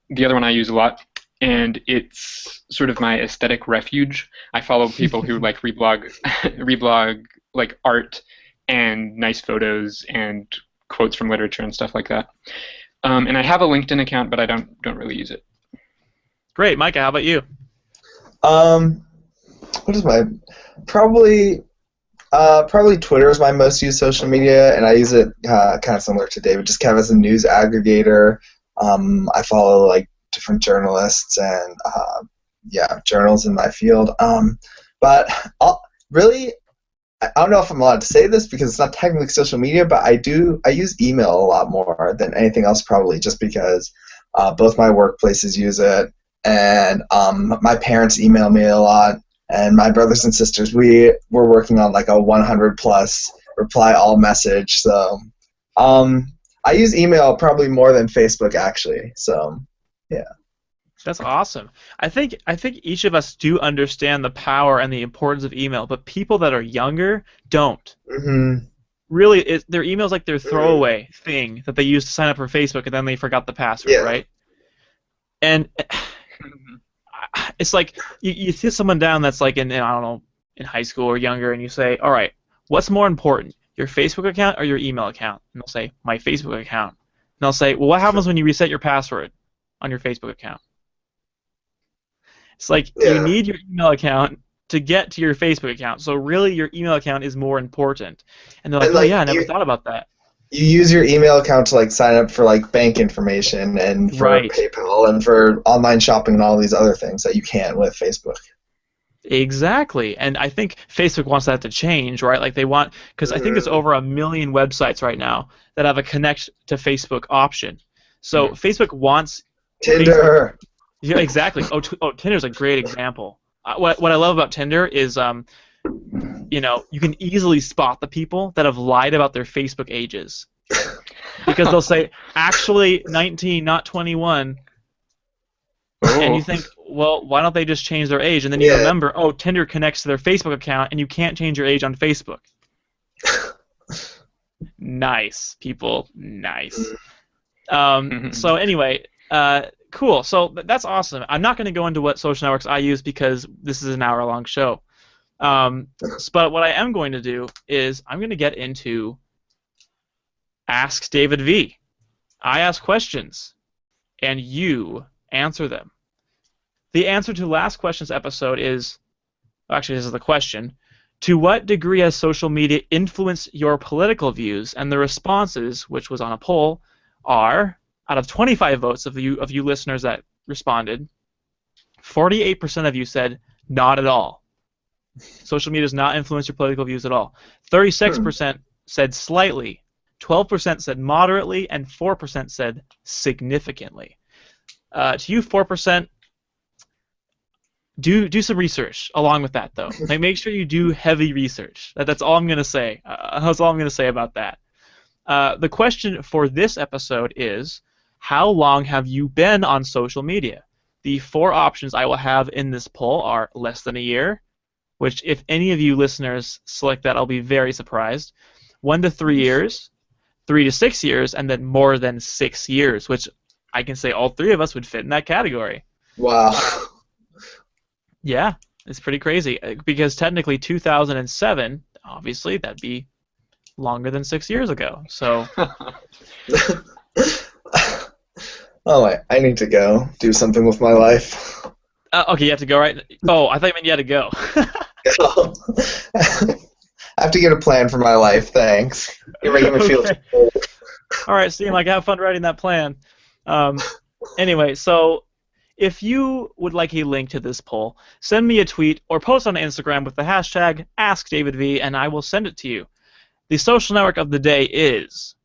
[SPEAKER 3] the other one I use a lot. And it's sort of my aesthetic refuge. I follow people who like reblog like art and nice photos and quotes from literature and stuff like that. And I have a LinkedIn account, but I don't really use it.
[SPEAKER 1] Great, Micah. How about you?
[SPEAKER 2] What is my probably Twitter is my most used social media, and I use it kind of similar to David, just kind of as a news aggregator. I follow like different journalists and journals in my field. But really, I don't know if I'm allowed to say this because it's not technically social media, but I use email a lot more than anything else probably, just because both my workplaces use it, and my parents email me a lot, and my brothers and sisters, we're working on like a 100+ reply all message. So I use email probably more than Facebook actually. So. Yeah.
[SPEAKER 1] That's awesome. I think each of us do understand the power and the importance of email, but people that are younger don't.
[SPEAKER 2] Mm-hmm.
[SPEAKER 1] Really, their email's like their throwaway thing that they use to sign up for Facebook, and then they forgot the password, right? And it's like you sit someone down that's like in I don't know, in high school or younger, and you say, all right, what's more important, your Facebook account or your email account? And they'll say, my Facebook account. And they'll say, well, what happens when you reset your password on your Facebook account? It's like you need your email account to get to your Facebook account. So really, your email account is more important. And they're like, oh yeah, I never thought about that.
[SPEAKER 2] You use your email account to like sign up for like bank information and for PayPal and for online shopping and all these other things that you can't with Facebook.
[SPEAKER 1] Exactly, and I think Facebook wants that to change, right? Like they want, because I think there's over 1 million websites right now that have a connect to Facebook option. So Facebook wants
[SPEAKER 2] Tinder.
[SPEAKER 1] Yeah, exactly. Tinder's a great example. What I love about Tinder is, you can easily spot the people that have lied about their Facebook ages, because they'll say actually 19, not 21, and you think, well, why don't they just change their age? And then you remember, oh, Tinder connects to their Facebook account, and you can't change your age on Facebook. Nice, people. Nice. So anyway. Cool. So that's awesome. I'm not going to go into what social networks I use because this is an hour-long show. But what I am going to do is I'm going to get into Ask David V. I ask questions, and you answer them. The answer to last question's episode is, actually this is the question, to what degree has social media influenced your political views? And the responses, which was on a poll, are... out of 25 votes of you listeners that responded, 48% of you said not at all. Social media does not influence your political views at all. 36% said slightly, 12% said moderately, and 4% said significantly. To you, 4%, do some research along with that, though. Like, make sure you do heavy research. That's all I'm going to say. That's all I'm going to say about that. The question for this episode is, how long have you been on social media? The 4 options I will have in this poll are less than a year, which if any of you listeners select that, I'll be very surprised. 1 to 3 years, 3 to 6 years, and then more than 6 years, which I can say all three of us would fit in that category.
[SPEAKER 2] Wow.
[SPEAKER 1] Yeah, it's pretty crazy because technically 2007, obviously, that'd be longer than 6 years ago. So.
[SPEAKER 2] Oh, wait, I need to go do something with my life.
[SPEAKER 1] Okay, you have to go, right? Oh, I thought you meant you had to go.
[SPEAKER 2] I have to get a plan for my life, thanks. You're making me feel
[SPEAKER 1] Okay.
[SPEAKER 2] old.
[SPEAKER 1] All right, Steve, like, have fun writing that plan. Anyway, so if you would like a link to this poll, send me a tweet or post on Instagram with the hashtag AskDavidV, and I will send it to you. The social network of the day is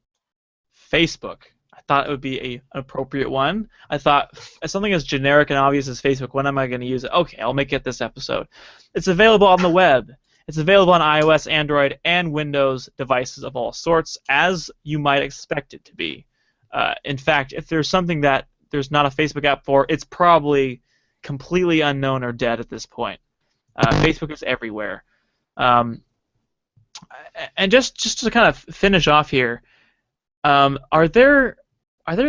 [SPEAKER 1] Facebook. I thought it would be an appropriate one. I thought, as something as generic and obvious as Facebook, when am I going to use it? Okay, I'll make it this episode. It's available on the web. It's available on iOS, Android, and Windows devices of all sorts, as you might expect it to be. In fact, if there's something that there's not a Facebook app for, it's probably completely unknown or dead at this point. Facebook is everywhere. And just to kind of finish off here, are there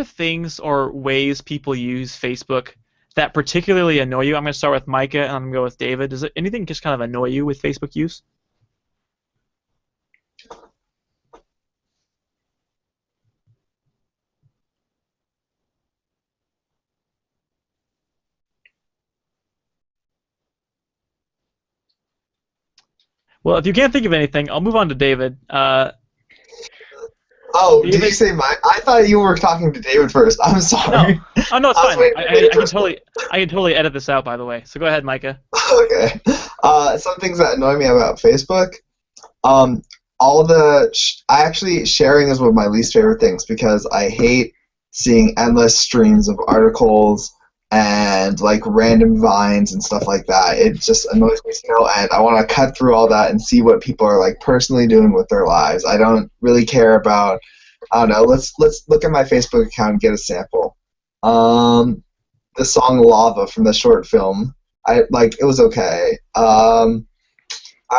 [SPEAKER 1] things or ways people use Facebook that particularly annoy you? I'm going to start with Micah, and I'm going to go with David. Does anything just kind of annoy you with Facebook use? Well, if you can't think of anything, I'll move on to David.
[SPEAKER 2] Oh, did
[SPEAKER 1] David-
[SPEAKER 2] you say mine? I thought you were talking to David first. I'm sorry.
[SPEAKER 1] Oh no, it's
[SPEAKER 2] I was
[SPEAKER 1] fine.
[SPEAKER 2] waiting for
[SPEAKER 1] I
[SPEAKER 2] David
[SPEAKER 1] can
[SPEAKER 2] first.
[SPEAKER 1] I can totally edit this out, by the way. So go ahead, Micah.
[SPEAKER 2] Okay. Some things that annoy me about Facebook. Sharing is one of my least favorite things because I hate seeing endless streams of articles and like random vines and stuff like that. It just annoys me to no end. I want to cut through all that and see what people are like personally doing with their lives. I don't really care about. I don't know. Let's look at my Facebook account and get a sample. The song "Lava" from the short film. It was okay. I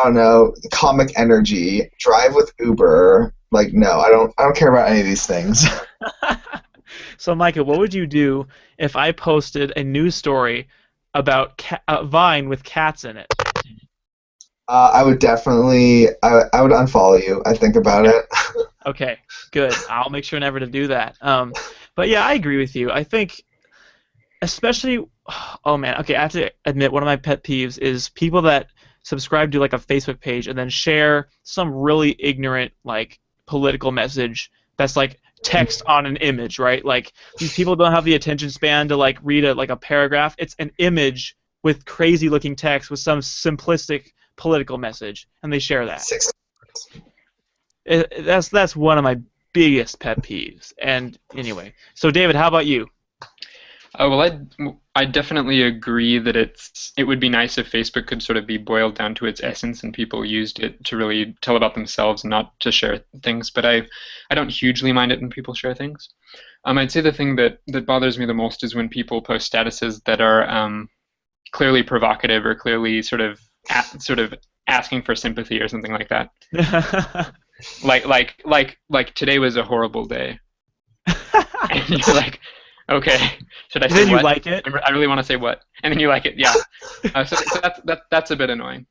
[SPEAKER 2] don't know. Comic Energy, Drive with Uber. Like, no, I don't care about any of these things.
[SPEAKER 1] So, Micah, what would you do if I posted a news story about Vine with cats in it?
[SPEAKER 2] I would definitely. I would unfollow you. I think about it.
[SPEAKER 1] Okay, good. I'll make sure never to do that. But yeah, I agree with you. I think, especially, oh man, okay, I have to admit one of my pet peeves is people that subscribe to like a Facebook page and then share some really ignorant like political message that's like text on an image, right? Like these people don't have the attention span to like read a paragraph. It's an image with crazy looking text with some simplistic political message, and they share that. That's one of my biggest pet peeves. And anyway, so David, how about you?
[SPEAKER 3] Well, I definitely agree that it would be nice if Facebook could sort of be boiled down to its essence and people used it to really tell about themselves and not to share things. But I don't hugely mind it when people share things. I'd say the thing that bothers me the most is when people post statuses that are clearly provocative or clearly sort of asking for sympathy or something like that. like today was a horrible day. And you're like, okay, should I say
[SPEAKER 1] Then you
[SPEAKER 3] what?
[SPEAKER 1] like it?
[SPEAKER 3] I really want to say what, and then you like it, yeah. So that's a bit annoying.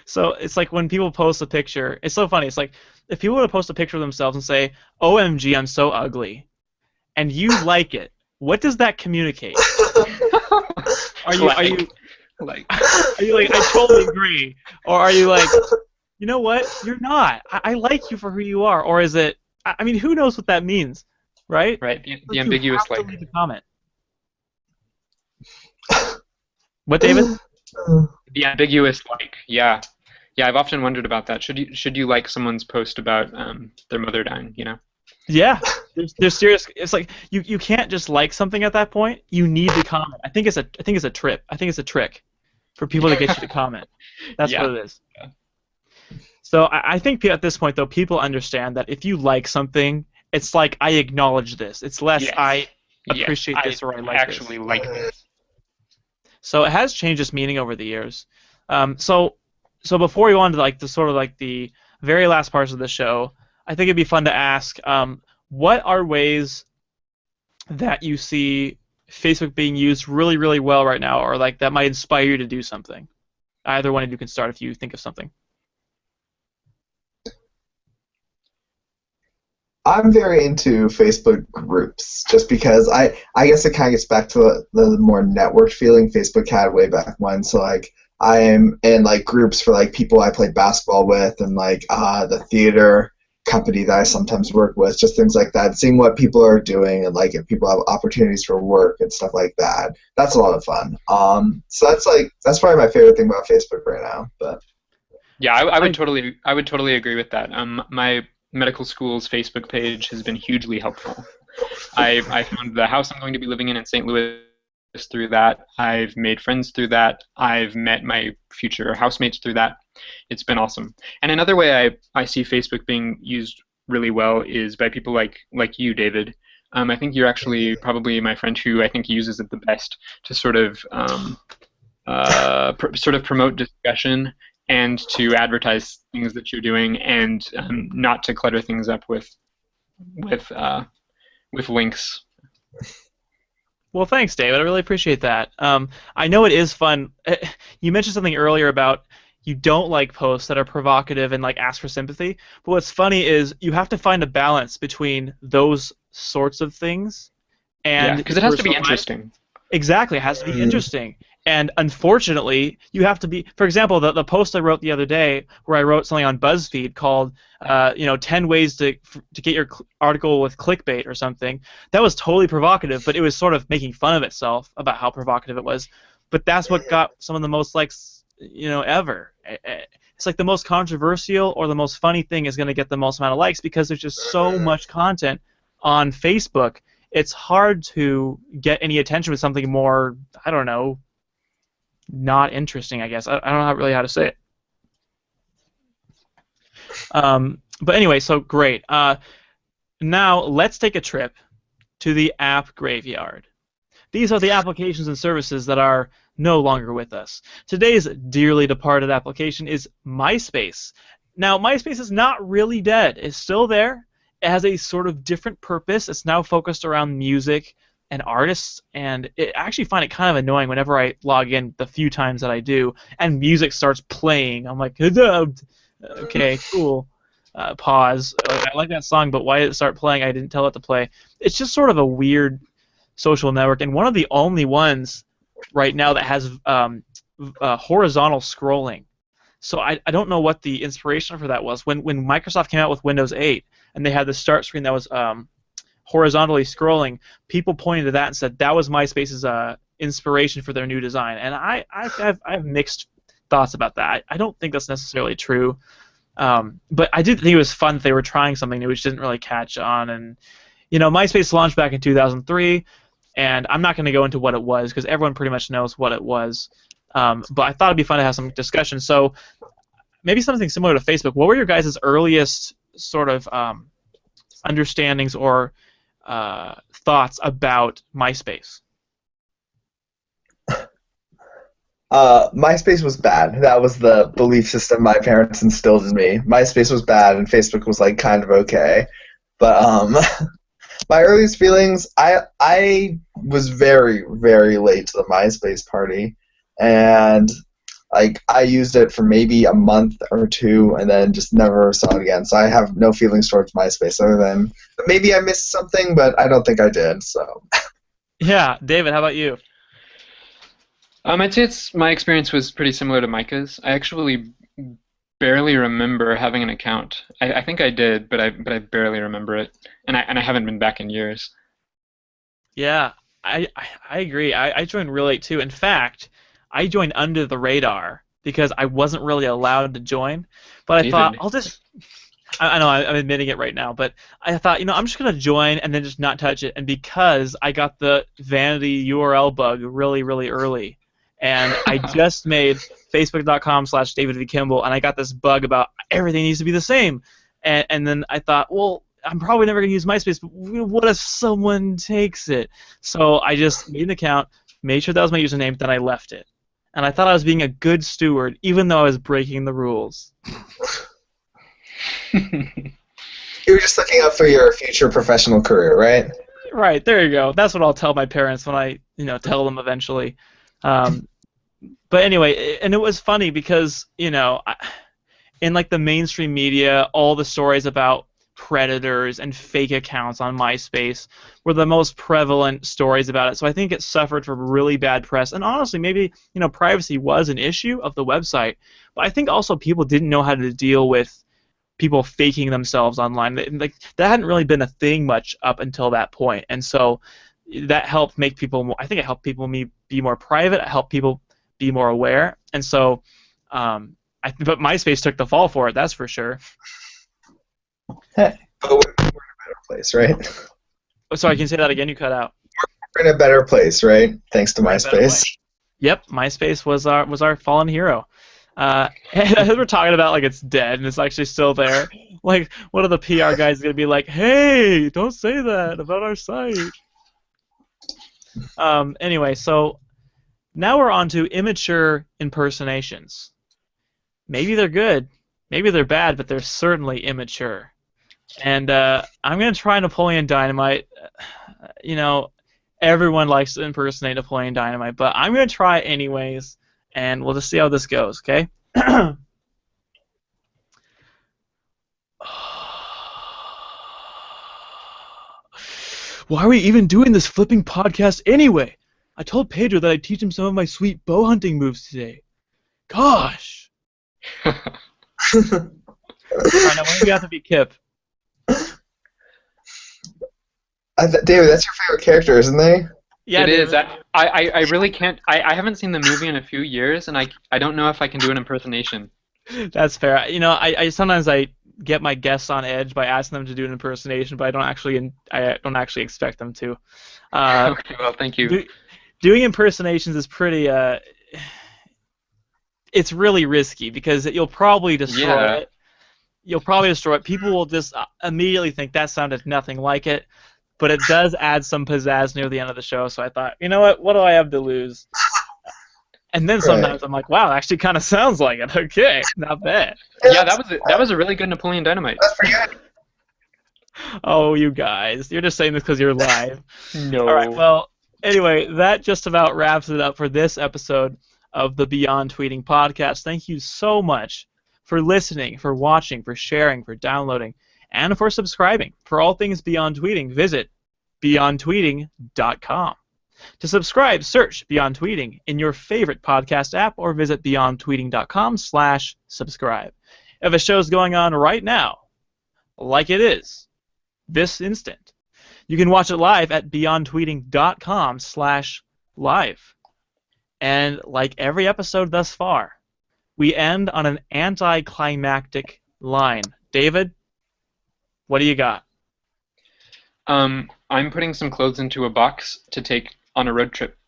[SPEAKER 1] So it's like when people post a picture, it's so funny. It's like if people were to post a picture of themselves and say, "OMG, I'm so ugly," and you like it, what does that communicate? Are you like I totally agree, or are you like, you know what? You're not. I like you for who you are, or is it? I mean, who knows what that means, right?
[SPEAKER 3] Right. The
[SPEAKER 1] You
[SPEAKER 3] ambiguous
[SPEAKER 1] have to
[SPEAKER 3] like.
[SPEAKER 1] leave a comment. What, David?
[SPEAKER 3] The ambiguous like, yeah. Yeah, I've often wondered about that. Should you like someone's post about their mother dying, you know?
[SPEAKER 1] Yeah, there's serious. It's like you can't just like something at that point. You need to comment. I think it's a trip. I think it's a trick for people to get you to comment. That's
[SPEAKER 3] Yeah.
[SPEAKER 1] what it is. Yeah. So I think at this point though, people understand that if you like something, it's like I acknowledge this. It's less
[SPEAKER 3] Yes.
[SPEAKER 1] I appreciate this or I like
[SPEAKER 3] actually
[SPEAKER 1] this.
[SPEAKER 3] like this.
[SPEAKER 1] So it has changed its meaning over the years. So before we go on to like the sort of like the very last parts of the show, I think it'd be fun to ask, what are ways that you see Facebook being used really, really well right now, or like that might inspire you to do something? Either one of you can start if you think of something.
[SPEAKER 2] I'm very into Facebook groups just because I guess it kind of gets back to the more networked feeling Facebook had way back when. So like I am in like groups for like people I played basketball with and like the theater company that I sometimes work with, just things like that, seeing what people are doing and like if people have opportunities for work and stuff like that. That's a lot of fun. So that's probably my favorite thing about Facebook right now. But
[SPEAKER 3] yeah, I would totally agree with that. My medical school's Facebook page has been hugely helpful. I found the house I'm going to be living in St. Louis through that. I've made friends through that. I've met my future housemates through that. It's been awesome. And another way I see Facebook being used really well is by people like you, David. I think you're actually probably my friend who I think uses it the best to sort of promote discussion and to advertise things that you're doing, and not to clutter things up with links.
[SPEAKER 1] Well, thanks, David. I really appreciate that. I know it is fun. You mentioned something earlier about you don't like posts that are provocative and like ask for sympathy. But what's funny is you have to find a balance between those sorts of things and
[SPEAKER 3] because it has to be interesting.
[SPEAKER 1] Exactly, it has to be interesting. And unfortunately, you have to be. For example, the post I wrote the other day, where I wrote something on BuzzFeed called, 10 ways to get your article with clickbait or something. That was totally provocative, but it was sort of making fun of itself about how provocative it was. But that's what got some of the most likes, ever. It's like the most controversial or the most funny thing is going to get the most amount of likes because there's just so much content on Facebook. It's hard to get any attention with something more, I don't know, not interesting, I guess. I don't know really how to say it. But anyway, so great. Now let's take a trip to the app graveyard. These are the applications and services that are no longer with us. Today's dearly departed application is MySpace. Now, MySpace is not really dead. It's still there. It has a sort of different purpose. It's now focused around music and artists, and I actually find it kind of annoying whenever I log in the few times that I do, and music starts playing. I'm like, okay, cool. Pause. I like that song, but why did it start playing? I didn't tell it to play. It's just sort of a weird social network, and one of the only ones right now that has horizontal scrolling. So I don't know what the inspiration for that was. When Microsoft came out with Windows 8, and they had the start screen that was horizontally scrolling, people pointed to that and said that was MySpace's inspiration for their new design. And I have mixed thoughts about that. I don't think that's necessarily true. But I did think it was fun that they were trying something new, which didn't really catch on. And MySpace launched back in 2003, and I'm not going to go into what it was because everyone pretty much knows what it was. But I thought it'd be fun to have some discussion. So maybe something similar to Facebook. What were your guys' earliest sort of understandings or thoughts about MySpace?
[SPEAKER 2] MySpace was bad. That was the belief system my parents instilled in me. MySpace was bad, and Facebook was like kind of okay. But my earliest feelings, I was very, very late to the MySpace party, and like I used it for maybe a month or two, and then just never saw it again. So I have no feelings towards MySpace other than maybe I missed something, but I don't think I did. So. Yeah,
[SPEAKER 1] David, how about you?
[SPEAKER 3] I'd say my experience was pretty similar to Micah's. I actually barely remember having an account. I think I did, but I barely remember it, and I haven't been back in years.
[SPEAKER 1] Yeah, I agree. I joined real late too. In fact, I joined under the radar because I wasn't really allowed to join. But I thought I'll just. I know I'm admitting it right now, but I thought I'm just gonna join and then just not touch it. And because I got the vanity URL bug really, really early. And I just made Facebook.com/David V. Kimball, and I got this bug about everything needs to be the same. And then I thought, well, I'm probably never going to use MySpace, but what if someone takes it? So I just made an account, made sure that was my username, then I left it. And I thought I was being a good steward, even though I was breaking the rules.
[SPEAKER 2] You were just looking out for your future professional career, right?
[SPEAKER 1] Right, there you go. That's what I'll tell my parents when I, tell them eventually. But anyway, and it was funny because, in like the mainstream media, all the stories about predators and fake accounts on MySpace were the most prevalent stories about it. So I think it suffered from really bad press. And honestly, maybe, privacy was an issue of the website, but I think also people didn't know how to deal with people faking themselves online. Like that hadn't really been a thing much up until that point. And so that helped make people more, I think it helped people be more private, it helped people be more aware. And so but MySpace took the fall for it, that's for sure.
[SPEAKER 2] But we're in a better place, right?
[SPEAKER 1] Oh, sorry, can you say that again? You cut out.
[SPEAKER 2] We're in a better place, right? Thanks to MySpace.
[SPEAKER 1] Yep, MySpace was our fallen hero. We're talking about like it's dead and it's actually still there. Like, one of the PR guys is gonna be like, "Hey, don't say that about our site." Anyway, so now we're on to immature impersonations. Maybe they're good, maybe they're bad, but they're certainly immature. And I'm gonna try Napoleon Dynamite. Everyone likes to impersonate Napoleon Dynamite, but I'm gonna try it anyways. And we'll just see how this goes, okay? Why are we even doing this flipping podcast anyway? I told Pedro that I'd teach him some of my sweet bow hunting moves today. Gosh! Alright, now when do we have to be Kip?
[SPEAKER 2] David, that's your favorite character, isn't they?
[SPEAKER 1] Yeah,
[SPEAKER 3] it is. I really can't. I haven't seen the movie in a few years, and I don't know if I can do an impersonation.
[SPEAKER 1] That's fair. I sometimes I get my guests on edge by asking them to do an impersonation, but I don't actually expect them to.
[SPEAKER 3] Okay, well, thank you.
[SPEAKER 1] Doing impersonations is pretty. It's really risky because you'll probably destroy it. You'll probably destroy it. People will just immediately think that sounded nothing like it. But it does add some pizzazz near the end of the show, so I thought, you know what do I have to lose? And then sometimes I'm like, wow, it actually kind of sounds like it. Okay, not bad.
[SPEAKER 3] Yeah, that was a really good Napoleon Dynamite.
[SPEAKER 2] That's pretty good.
[SPEAKER 1] Oh, you guys, you're just saying this because you're live.
[SPEAKER 3] No.
[SPEAKER 1] All right, well, anyway, that just about wraps it up for this episode of the Beyond Tweeting podcast. Thank you so much for listening, for watching, for sharing, for downloading, and for subscribing. For all things Beyond Tweeting, visit beyondtweeting.com. To subscribe, search Beyond Tweeting in your favorite podcast app or visit beyondtweeting.com/subscribe. If a show's going on right now, like it is, this instant, you can watch it live at beyondtweeting.com/live. And like every episode thus far, we end on an anticlimactic line. David, what do you got?
[SPEAKER 3] I'm putting some clothes into a box to take on a road trip.